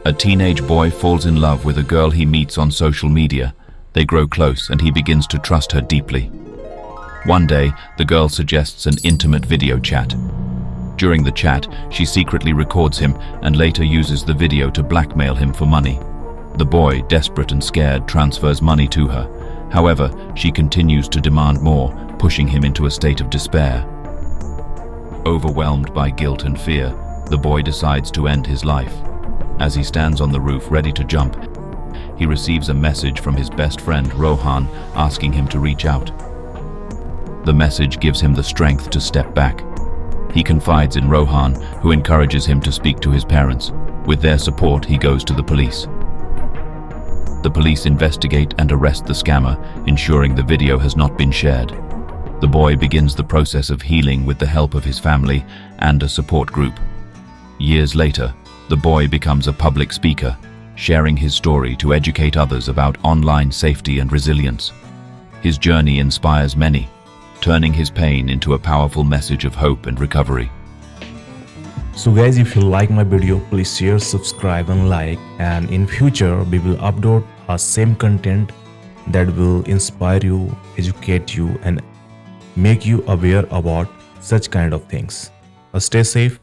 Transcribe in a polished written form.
A teenage boy falls in love with a girl he meets on social media. They grow close and he begins to trust her deeply. One day, the girl suggests an intimate video chat. During the chat, she secretly records him and later uses the video to blackmail him for money. The boy, desperate and scared, transfers money to her. However, she continues to demand more, pushing him into a state of despair. Overwhelmed by guilt and fear, the boy decides to end his life. As he stands on the roof ready to jump, he receives a message from his best friend Rohan asking him to reach out. The message gives him the strength to step back. He confides in Rohan, who encourages him to speak to his parents. With their support, he goes to the police. The police investigate and arrest the scammer, ensuring the video has not been shared. The boy begins the process of healing with the help of his family and a support group. Years later, the boy becomes a public speaker, sharing his story to educate others about online safety and resilience. His journey inspires many, turning his pain into a powerful message of hope and recovery. So guys, if you like my video, please share, subscribe and like, and in future we will upload our same content that will inspire you, educate you and make you aware about such kind of things. Stay safe.